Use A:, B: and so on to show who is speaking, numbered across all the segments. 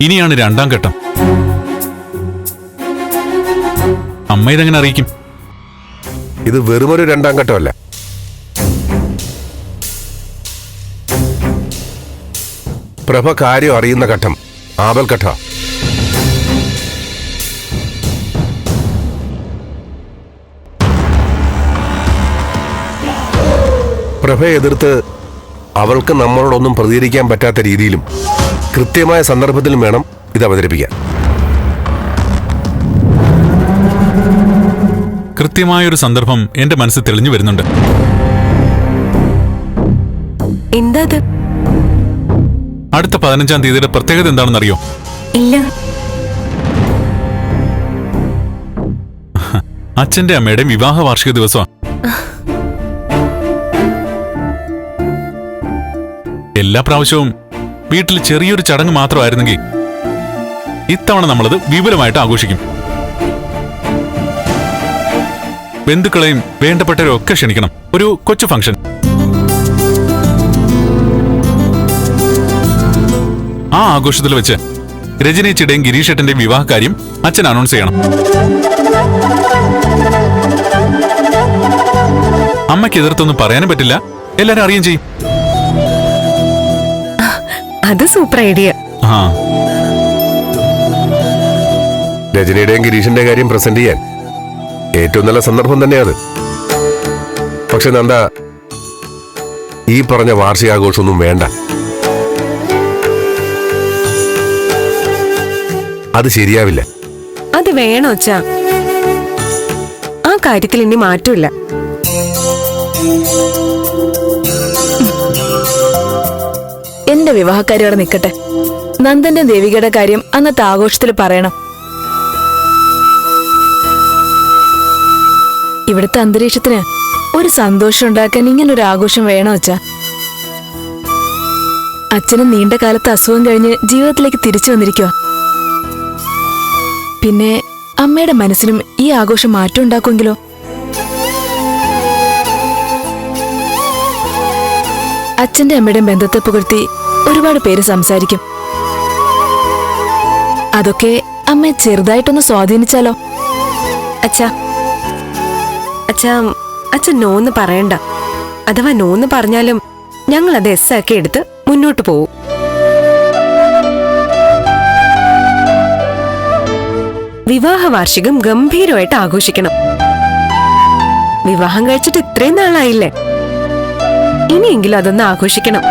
A: ഇനിയാണ് രണ്ടാം ഘട്ടം. അമ്മ ഇതെങ്ങനെ അറിയിക്കും?
B: ഇത് വെറുമൊരു രണ്ടാം ഘട്ടമല്ല. പ്രഭ കാര്യം അറിയുന്ന ഘട്ടം ആപൽഘട്ട. പ്രഭയെ എതിർത്ത് അവൾക്ക് നമ്മളോടൊന്നും പ്രതികരിക്കാൻ പറ്റാത്ത രീതിയിലും കൃത്യമായ സന്ദർഭത്തിലും വേണം ഇത് അവതരിപ്പിക്കാൻ.
A: കൃത്യമായൊരു സന്ദർഭം എന്റെ മനസ്സിൽ തെളിഞ്ഞു വരുന്നുണ്ട്.
C: എന്താ?
A: അടുത്ത 15-ാം തീയതിയുടെ പ്രത്യേകത എന്താണെന്ന് അറിയോ?
C: ഇല്ല.
A: അച്ഛന്റെ അമ്മയുടെ വിവാഹ വാർഷിക ദിവസമാണ്. എല്ലാ പ്രാവശ്യവും വീട്ടിൽ ചെറിയൊരു ചടങ്ങ് മാത്രമായിരുന്നെങ്കിൽ ഇത്തവണ നമ്മളത് വിപുലമായിട്ട് ആഘോഷിക്കും. ബന്ധുക്കളെയും വേണ്ടപ്പെട്ടവരും ഒക്കെ ക്ഷണിക്കണം. ഒരു കൊച്ചു ഫംഗ്ഷൻ. ആ ആഘോഷത്തിൽ വെച്ച് രജനീച്ചിയുടെയും ഗിരീഷേട്ടന്റെയും വിവാഹ കാര്യം അച്ഛൻ അനൗൺസ് ചെയ്യണം. അമ്മയ്ക്ക് എതിർത്തൊന്നും പറയാനും പറ്റില്ല, എല്ലാരും അറിയുകയും ചെയ്യും.
C: അത് സൂപ്പർ ഐഡിയ.
B: രജനിയുടെയും ഗിരീഷിന്റെ കാര്യം പ്രസന്റ് ചെയ്യാൻ ഏറ്റവും നല്ല സന്ദർഭം തന്നെയാണ്. പക്ഷെ നന്ദ, ഈ പറഞ്ഞ വാർഷികാഘോഷമൊന്നും വേണ്ട. അത് ശരിയാവില്ല.
C: അത് വേണോ അച്ഛാ? ആ കാര്യത്തിൽ ഇനി മാറ്റമില്ല.
D: എന്റെ വിവാഹക്കാരി അവിടെ നിൽക്കട്ടെ. നന്ദന്റെ ദേവികയുടെ കാര്യം അന്നത്തെ ആഘോഷത്തിൽ പറയണം. ഇവിടുത്തെ അന്തരീക്ഷത്തിന് ഒരു സന്തോഷം ഉണ്ടാക്കാൻ ഇങ്ങനൊരു ആഘോഷം വേണോ അച്ഛാ? അച്ഛന് നീണ്ട കാലത്ത് അസുഖം കഴിഞ്ഞ് ജീവിതത്തിലേക്ക് തിരിച്ചു വന്നിരിക്കുക. പിന്നെ അമ്മയുടെ മനസ്സിനും ഈ ആഘോഷം മാറ്റം ഉണ്ടാക്കുമെങ്കിലോ? അച്ഛന്റെ അമ്മയുടെയും ബന്ധത്തെ പുകഴ്ത്തി ഒരുപാട് പേര് സംസാരിക്കും. അതൊക്കെ അമ്മയെ ചെറുതായിട്ടൊന്ന് സ്വാധീനിച്ചാലോ?
C: അച്ഛാ, അച്ഛൻ നോന്ന് പറയണ്ട. അഥവാ നോന്ന് പറഞ്ഞാലും ഞങ്ങൾ അത് എസ്സാക്കി എടുത്ത് മുന്നോട്ട് പോവും. വിവാഹ വാർഷികം ഗംഭീരമായിട്ട് ആഘോഷിക്കണം. വിവാഹം കഴിച്ചിട്ട് ഇത്രയും നാളായില്ലേ, ഇനിയെങ്കിലും അതൊന്ന് ആഘോഷിക്കണം.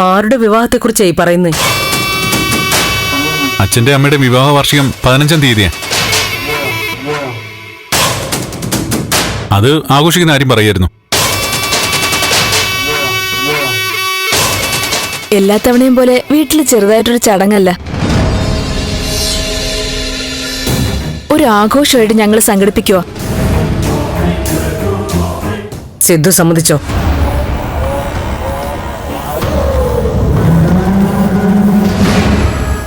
E: ആരുടെ വിവാഹത്തെക്കുറിച്ചായി പറയുന്നേ?
A: അച്ഛന്റെ അമ്മയുടെ വിവാഹ വാർഷികം 15-ാം തീയതിയാ. അത് ആഘോഷിക്കുന്ന ആരും പറയായിരുന്നു.
D: എല്ലാ തവണയും പോലെ വീട്ടിൽ ചെറുതായിട്ടൊരു ചടങ്ങല്ല, ഒരു ആഘോഷമായിട്ട് ഞങ്ങൾ സംഘടിപ്പിക്കുക.
E: സിദ്ധു സമ്മതിച്ചോ?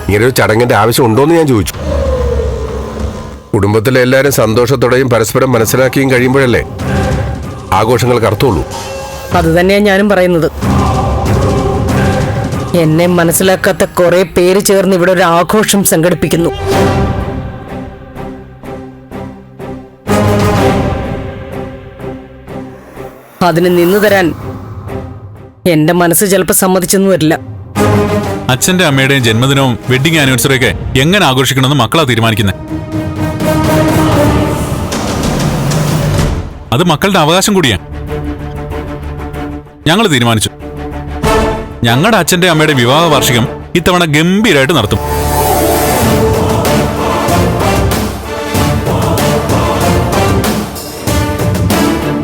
B: ഇങ്ങനൊരു ചടങ്ങിന്റെ ആവശ്യം ഉണ്ടോന്ന് ഞാൻ ചോദിച്ചു. കുടുംബത്തിലെ എല്ലാവരും സന്തോഷത്തോടെയും പരസ്പരം മനസ്സിലാക്കിയും കഴിയുമ്പോഴല്ലേ ആഘോഷങ്ങൾക്ക് അർത്ഥമുള്ളൂ.
E: അത് തന്നെയാണ് ഞാനും പറയുന്നത്. എന്നെ മനസ്സിലാക്കാത്ത കുറെ പേര് ചേർന്ന് ഇവിടെ ഒരു ആഘോഷം സംഘടിപ്പിക്കുന്നു. അതിന് നിന്നു തരാൻ എന്റെ മനസ്സ് ചിലപ്പോൾ സമ്മതിച്ചെന്നും വരില്ല.
A: അച്ഛന്റെ അമ്മയുടെയും ജന്മദിനവും വെഡിങ് ആനിവേഴ്സറിയൊക്കെ എങ്ങനെ ആഘോഷിക്കണമെന്ന് മക്കളാ തീരുമാനിക്കുന്നത്. അത് മക്കളുടെ അവകാശം കൂടിയാണ്. ഞങ്ങൾ തീരുമാനിച്ചു, ഞങ്ങളുടെ അച്ഛന്റെ അമ്മയുടെ വിവാഹ വാർഷികം ഇത്തവണ ഗംഭീരമായിട്ട് നടത്തും.